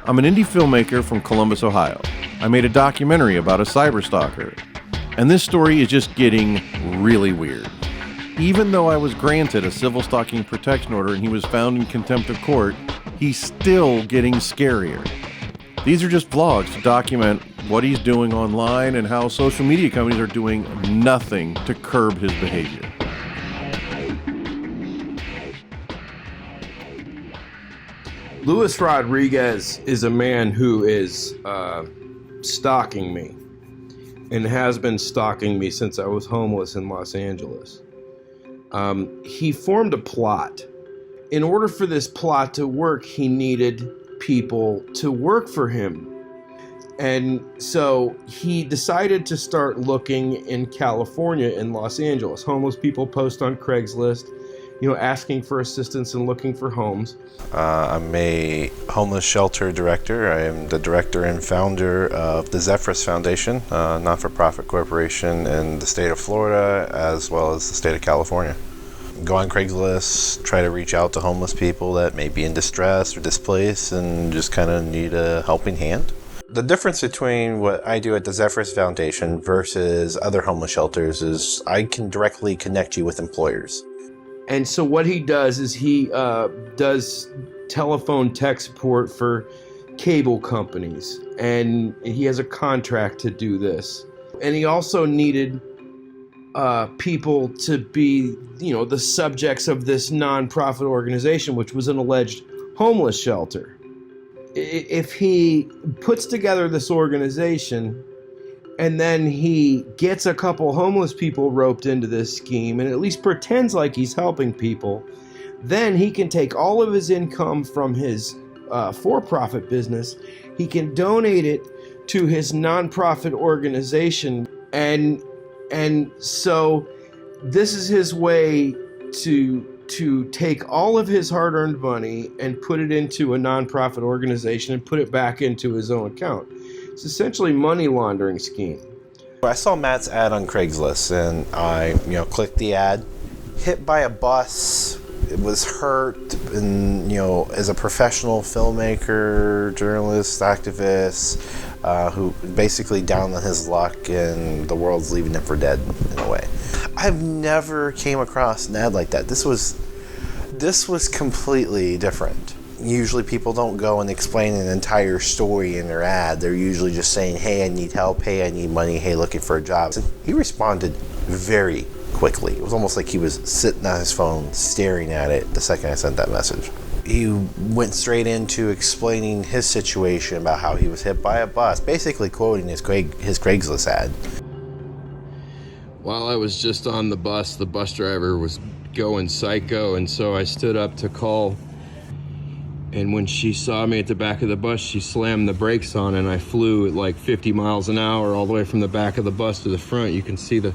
I'm an indie filmmaker from Columbus, Ohio. I made a documentary about a cyberstalker. And this story is just getting really weird. Even though I was granted a civil stalking protection order and he was found in contempt of court, he's still getting scarier. These are just vlogs to document what he's doing online and how social media companies are doing nothing to curb his behavior. Luis Rodriguez is a man who is stalking me and has been stalking me since I was homeless in Los Angeles. He formed a plot. In order for this plot to work, he needed people to work for him. And so he decided to start looking in California, in Los Angeles. Homeless people post on Craigslist, asking for assistance and looking for homes. I'm a homeless shelter director. I am the director and founder of the ZEPHYRUS Foundation, a not-for-profit corporation in the state of Florida as well as the state of California. Go on Craigslist, try to reach out to homeless people that may be in distress or displaced and just kind of need a helping hand. The difference between what I do at the ZEPHYRUS Foundation versus other homeless shelters is I can directly connect you with employers. And so what he does is he does telephone tech support for cable companies, and he has a contract to do this. And he also needed people to be, the subjects of this nonprofit organization, which was an alleged homeless shelter. If he puts together this organization and then he gets a couple homeless people roped into this scheme and at least pretends like he's helping people, then he can take all of his income from his for-profit business, he can donate it to his nonprofit organization, and so this is his way to take all of his hard-earned money and put it into a nonprofit organization and put it back into his own account. It's essentially a money laundering scheme. I saw Matt's ad on Craigslist and I, clicked the ad. Hit by a bus, it was hurt, and, as a professional filmmaker, journalist, activist, who basically down on his luck and the world's leaving him for dead in a way. I've never came across an ad like that. This was completely different. Usually people don't go and explain an entire story in their ad. They're usually just saying, hey, I need help, hey, I need money, hey, looking for a job. And he responded very quickly. It was almost like he was sitting on his phone staring at it the second I sent that message. He went straight into explaining his situation about how he was hit by a bus, basically quoting his Craigslist ad. While I was just on the bus driver was going psycho, and so I stood up to call. And when she saw me at the back of the bus, she slammed the brakes on, and I flew at like 50 miles an hour all the way from the back of the bus to the front. You can see the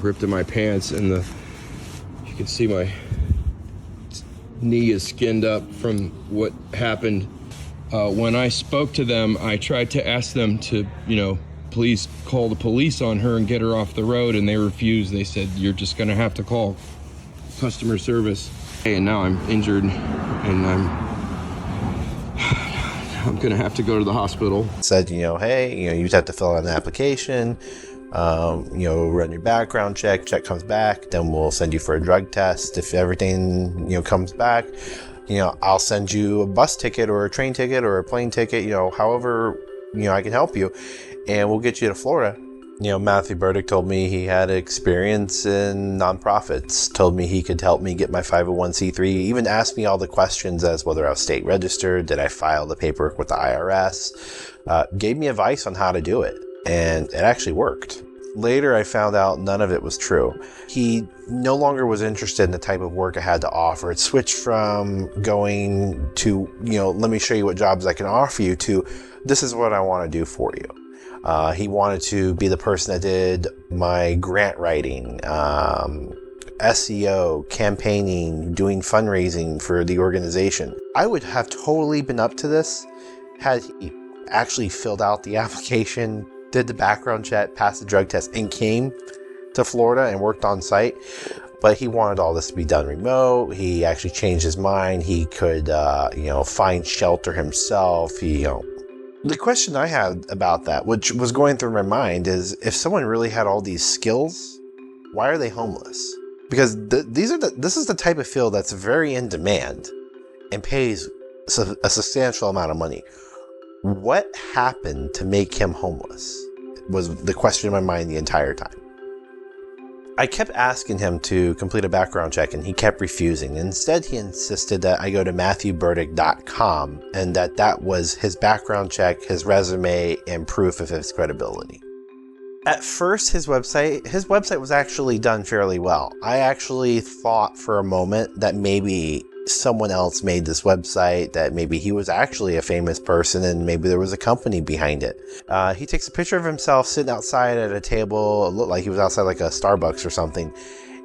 rip in my pants, and you can see my knee is skinned up from what happened. When I spoke to them, I tried to ask them to, please call the police on her and get her off the road, and they refused. They said, you're just gonna have to call customer service. And now I'm injured, and I'm gonna have to go to the hospital. Said, hey, you'd have to fill out an application, run your background check comes back, then we'll send you for a drug test. If everything, comes back, I'll send you a bus ticket or a train ticket or a plane ticket, however, I can help you, and we'll get you to Florida. Matthew Berdyck told me he had experience in nonprofits, told me he could help me get my 501c3, even asked me all the questions as whether I was state registered, did I file the paperwork with the IRS, gave me advice on how to do it, and it actually worked. Later, I found out none of it was true. He no longer was interested in the type of work I had to offer. It switched from going to, let me show you what jobs I can offer you, to this is what I want to do for you. He wanted to be the person that did my grant writing, SEO, campaigning, doing fundraising for the organization. I would have totally been up to this had he actually filled out the application, did the background check, passed the drug test, and came to Florida and worked on site. But he wanted all this to be done remote. He actually changed his mind. He could, find shelter himself. The question I had about that, which was going through my mind, is if someone really had all these skills, why are they homeless? Because this is the type of field that's very in demand and pays a substantial amount of money. What happened to make him homeless was the question in my mind the entire time. I kept asking him to complete a background check, and he kept refusing. Instead, he insisted that I go to MatthewBerdyck.com, and that was his background check, his resume, and proof of his credibility. At first, his website was actually done fairly well. I actually thought for a moment that maybe someone else made this website, that maybe he was actually a famous person and maybe there was a company behind it. He takes a picture of himself sitting outside at a table. It looked like he was outside like a Starbucks or something.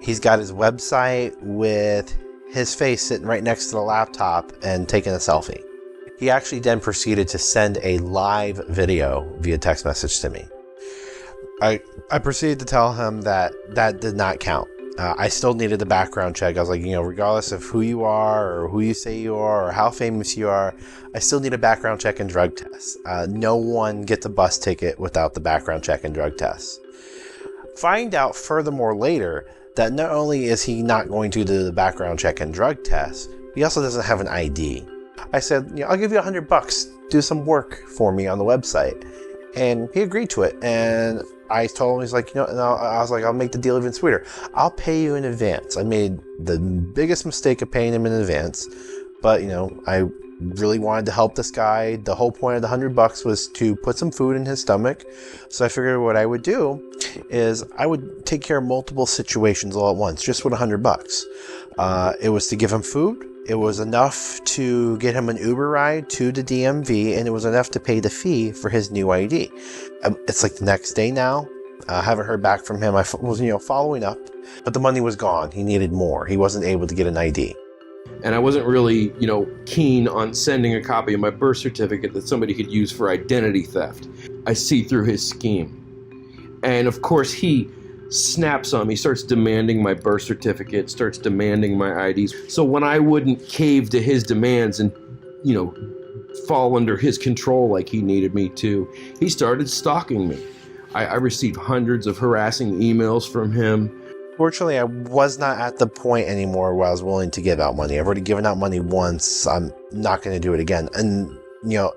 He's got his website with his face sitting right next to the laptop and taking a selfie. He actually then proceeded to send a live video via text message to me. I proceeded to tell him that did not count. I still needed the background check. I was like, regardless of who you are or who you say you are or how famous you are, I still need a background check and drug test. No one gets a bus ticket without the background check and drug test. Find out furthermore later that not only is he not going to do the background check and drug test, he also doesn't have an ID. I said, I'll give you $100, do some work for me on the website. And he agreed to it. And I told him, he's like, no, I was like, I'll make the deal even sweeter. I'll pay you in advance. I made the biggest mistake of paying him in advance, but I really wanted to help this guy. The whole point of the $100 was to put some food in his stomach. So I figured what I would do is I would take care of multiple situations all at once, just with $100. It was to give him food. It was enough to get him an Uber ride to the DMV, and it was enough to pay the fee for his new ID. It's like the next day now. I haven't heard back from him. I was, following up, but the money was gone. He needed more. He wasn't able to get an ID. And I wasn't really, keen on sending a copy of my birth certificate that somebody could use for identity theft. I see through his scheme. And of course, he snaps on me, starts demanding my birth certificate, starts demanding my IDs. So when I wouldn't cave to his demands and, fall under his control like he needed me to, he started stalking me. I received hundreds of harassing emails from him. Fortunately, I was not at the point anymore where I was willing to give out money. I've already given out money once. I'm not going to do it again. And,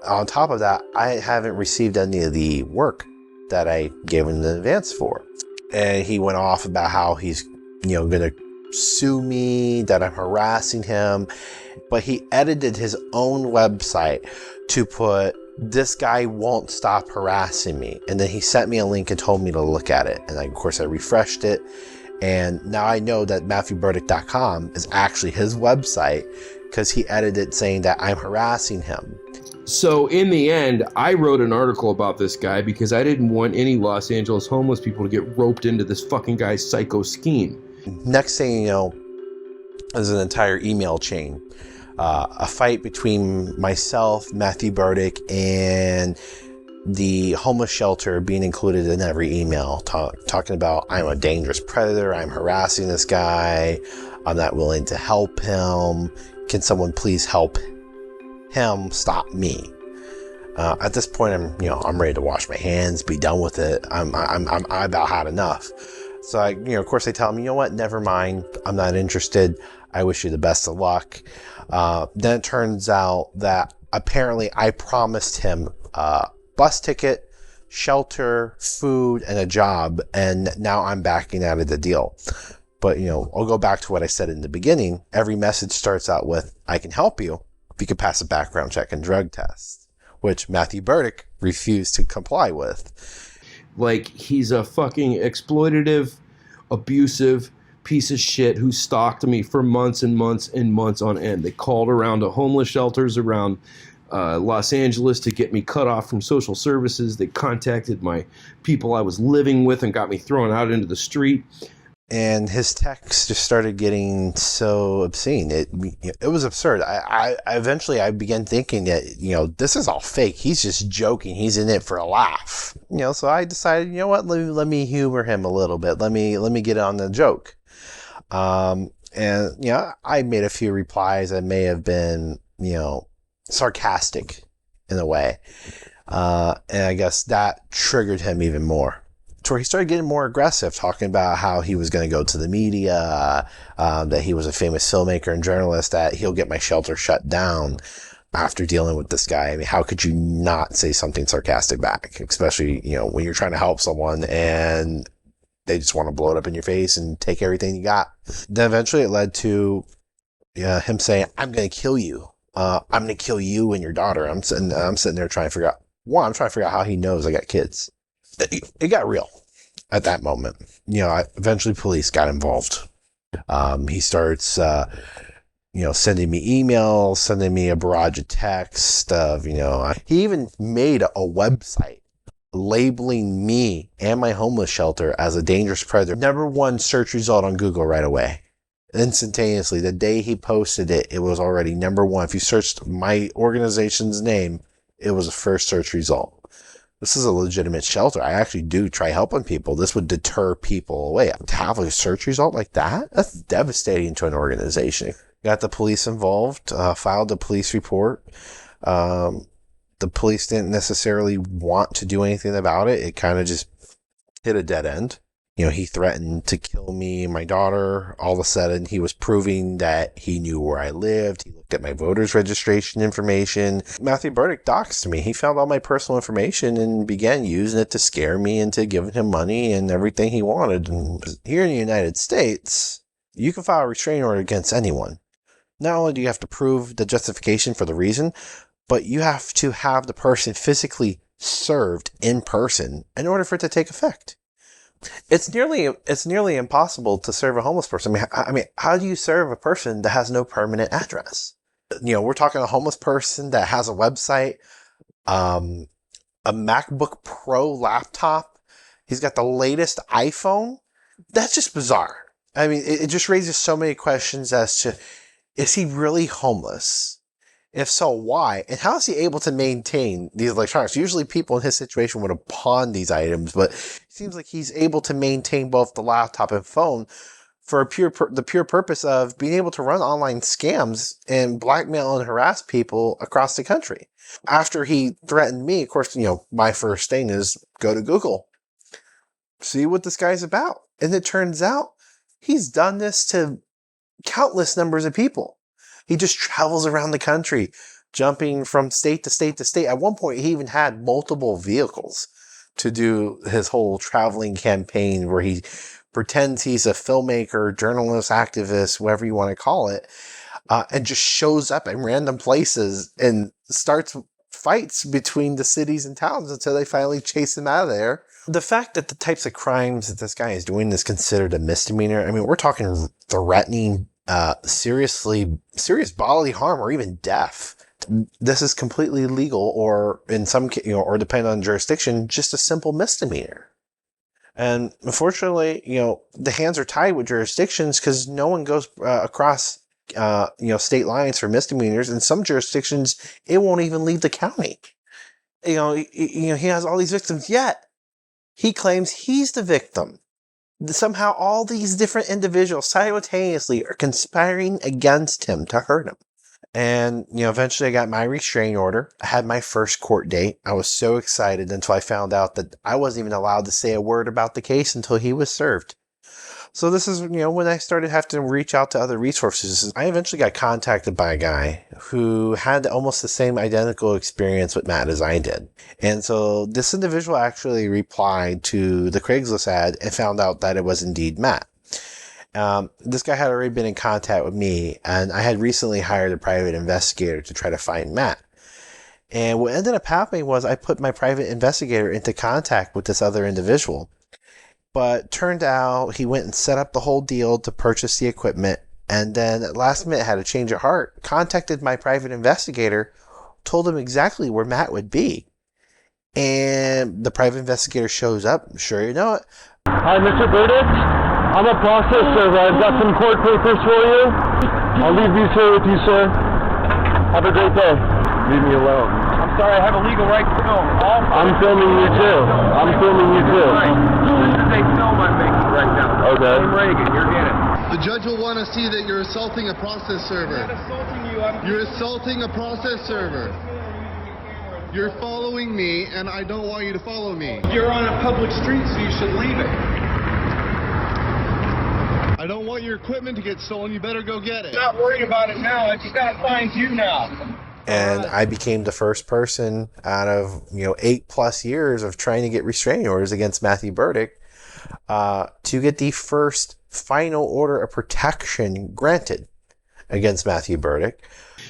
on top of that, I haven't received any of the work that I gave him in advance for. And he went off about how he's, going to sue me, that I'm harassing him. But he edited his own website to put, "This guy won't stop harassing me." And then he sent me a link and told me to look at it. And of course, I refreshed it. And now I know that MatthewBerdyck.com is actually his website because he edited it saying that I'm harassing him. So in the end, I wrote an article about this guy because I didn't want any Los Angeles homeless people to get roped into this fucking guy's psycho scheme. Next thing you know, there's an entire email chain. A fight between myself, Matthew Berdyck, and the homeless shelter being included in every email, talking about I'm a dangerous predator, I'm harassing this guy, I'm not willing to help him, can someone please help him stop me? At this point, I'm ready to wash my hands, be done with it. I about had enough. So of course they tell me, what, never mind, I'm not interested. I wish you the best of luck. Then it turns out that apparently I promised him bus ticket, shelter, food, and a job, and now I'm backing out of the deal. But, I'll go back to what I said in the beginning. Every message starts out with, I can help you if you can pass a background check and drug test, which Matthew Berdyck refused to comply with. Like, he's a fucking exploitative, abusive piece of shit who stalked me for months and months and months on end. They called around to homeless shelters around Los Angeles to get me cut off from social services. They contacted my people I was living with and got me thrown out into the street. And his texts just started getting so obscene. It was absurd. I eventually began thinking that, this is all fake. He's just joking. He's in it for a laugh. So I decided, what, let me humor him a little bit. Let me get on the joke. And, I made a few replies that may have been, sarcastic in a way. And I guess that triggered him even more. To where he started getting more aggressive, talking about how he was going to go to the media, that he was a famous filmmaker and journalist, that he'll get my shelter shut down after dealing with this guy. I mean, how could you not say something sarcastic back? Especially, when you're trying to help someone and they just want to blow it up in your face and take everything you got. Then eventually it led to him saying, I'm going to kill you. I'm going to kill you and your daughter. I'm sitting there trying to figure out, I'm trying to figure out how he knows I got kids. It got real at that moment. Eventually police got involved. He starts, sending me emails, sending me a barrage of text of, he even made a website labeling me and my homeless shelter as a dangerous predator. #1 search result on Google right away. Instantaneously, the day he posted it, it was already #1. If you searched my organization's name, it was the first search result. This is a legitimate shelter. I actually do try helping people. This would deter people away. To have a search result like that, that's devastating to an organization. Got the police involved, filed a police report. The police didn't necessarily want to do anything about it. It kind of just hit a dead end. He threatened to kill me and my daughter. All of a sudden, he was proving that he knew where I lived. He looked at my voter's registration information. Matthew Berdyck doxed me. He found all my personal information and began using it to scare me into giving him money and everything he wanted. And here in the United States, you can file a restraining order against anyone. Not only do you have to prove the justification for the reason, but you have to have the person physically served in person in order for it to take effect. It's nearly impossible to serve a homeless person. I mean, how do you serve a person that has no permanent address? We're talking a homeless person that has a website, a MacBook Pro laptop. He's got the latest iPhone. That's just bizarre. I mean, it just raises so many questions as to, is he really homeless? If so, why? And how is he able to maintain these electronics? Usually people in his situation would have pawned these items, but it seems like he's able to maintain both the laptop and phone for the pure purpose of being able to run online scams and blackmail and harass people across the country. After he threatened me, of course, my first thing is go to Google, see what this guy's about. And it turns out he's done this to countless numbers of people. He just travels around the country, jumping from state to state to state. At one point, he even had multiple vehicles to do his whole traveling campaign where he pretends he's a filmmaker, journalist, activist, whatever you want to call it, and just shows up in random places and starts fights between the cities and towns until they finally chase him out of there. The fact that the types of crimes that this guy is doing is considered a misdemeanor. I mean, we're talking threatening serious bodily harm or even death. This is completely legal, or in some or depending on jurisdiction, just a simple misdemeanor. And unfortunately, the hands are tied with jurisdictions because no one goes across state lines for misdemeanors. In some jurisdictions, it won't even leave the county. He has all these victims, yet he claims he's the victim. Somehow all these different individuals simultaneously are conspiring against him to hurt him. And, eventually I got my restraining order. I had my first court date. I was so excited until I found out that I wasn't even allowed to say a word about the case until he was served. So this is, when I started having to reach out to other resources. I eventually got contacted by a guy who had almost the same identical experience with Matt as I did. And so this individual actually replied to the Craigslist ad and found out that it was indeed Matt. This guy had already been in contact with me, and I had recently hired a private investigator to try to find Matt. And what ended up happening was I put my private investigator into contact with this other individual. But turned out he went and set up the whole deal to purchase the equipment, and then at last minute had a change of heart, contacted my private investigator, told him exactly where Matt would be. And the private investigator shows up, sure you know it. Hi, Mr. Berdyck. I'm a process server. I've got some court papers for you. I'll leave these here with you, sir. Have a great day. Leave me alone. I'm sorry, I have a legal right to film. I'm filming you too. I'm filming you too. This is a film I'm making right now. Okay. Tim Reagan, you're in it. The judge will want to see that you're assaulting a process server. I'm not assaulting you. You're assaulting a process server. You're following me, and I don't want you to follow me. You're on a public street, so you should leave it. I don't want your equipment to get stolen. You better go get it. I'm not worried about it now. I just gotta find you now. And I became the first person out of 8+ years of trying to get restraining orders against Matthew Berdyck to get the first final order of protection granted against Matthew Berdyck.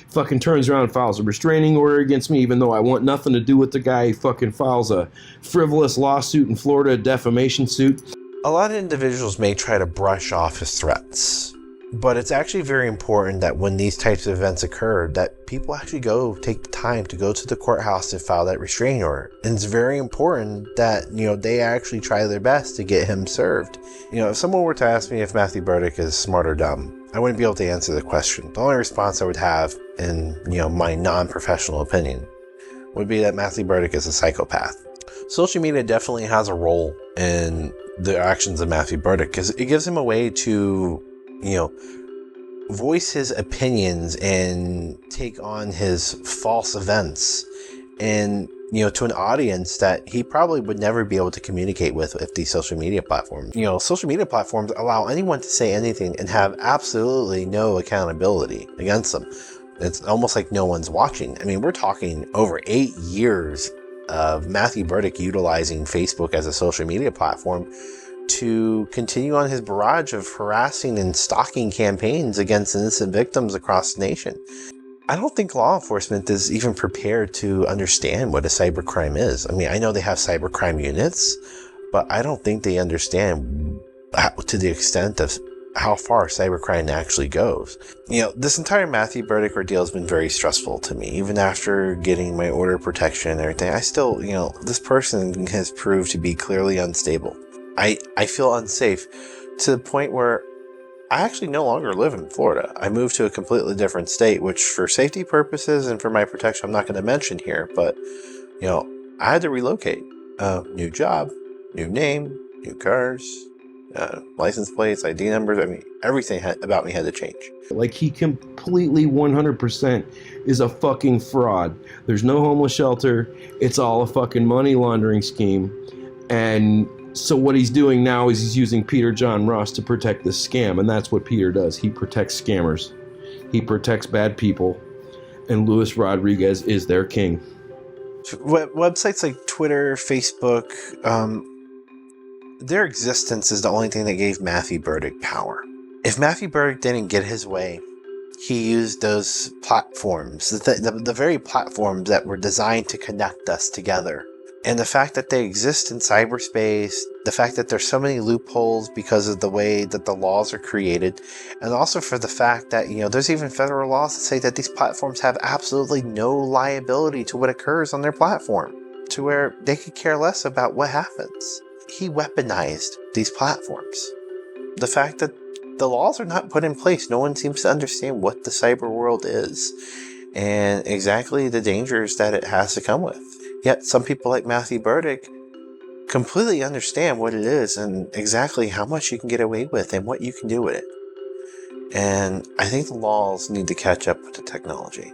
Fucking turns around and files a restraining order against me, even though I want nothing to do with the guy. He fucking files a frivolous lawsuit in Florida, a defamation suit. A lot of individuals may try to brush off his threats, but it's actually very important that when these types of events occur, that people actually take the time to go to the courthouse and file that restraining order. And it's very important that, they actually try their best to get him served. If someone were to ask me if Matthew Berdyck is smart or dumb, I wouldn't be able to answer the question. The only response I would have in, my non-professional opinion would be that Matthew Berdyck is a psychopath. Social media definitely has a role in the actions of Matthew Berdyck because it gives him a way to, voice his opinions and take on his false events and, to an audience that he probably would never be able to communicate with if these social media platforms. Social media platforms allow anyone to say anything and have absolutely no accountability against them. It's almost like no one's watching. I mean, we're talking over 8 years of Matthew Berdyck utilizing Facebook as a social media platform to continue on his barrage of harassing and stalking campaigns against innocent victims across the nation. I don't think law enforcement is even prepared to understand what a cybercrime is. I mean, I know they have cybercrime units, but I don't think they understand to the extent of how far cybercrime actually goes. This entire Matthew Berdyck ordeal has been very stressful to me. Even after getting my order of protection and everything, I still, this person has proved to be clearly unstable. I feel unsafe to the point where I actually no longer live in Florida. I moved to a completely different state, which for safety purposes and for my protection, I'm not going to mention here, but, I had to relocate. New job, new name, new cars, license plates, ID numbers. I mean, everything about me had to change. Like, he completely 100% is a fucking fraud. There's no homeless shelter. It's all a fucking money laundering scheme. And so what he's doing now is he's using Peter John Ross to protect this scam, and that's what Peter does. He protects scammers. He protects bad people, and Luis Rodriguez is their king. Websites like Twitter, Facebook, their existence is the only thing that gave Matthew Berdyck power. If Matthew Berdyck didn't get his way, he used those platforms, the very platforms that were designed to connect us together. And the fact that they exist in cyberspace, the fact that there's so many loopholes because of the way that the laws are created, and also for the fact that, there's even federal laws that say that these platforms have absolutely no liability to what occurs on their platform, to where they could care less about what happens. He weaponized these platforms. The fact that the laws are not put in place, no one seems to understand what the cyber world is and exactly the dangers that it has to come with. Yet some people like Matthew Berdyck completely understand what it is and exactly how much you can get away with and what you can do with it. And I think the laws need to catch up with the technology.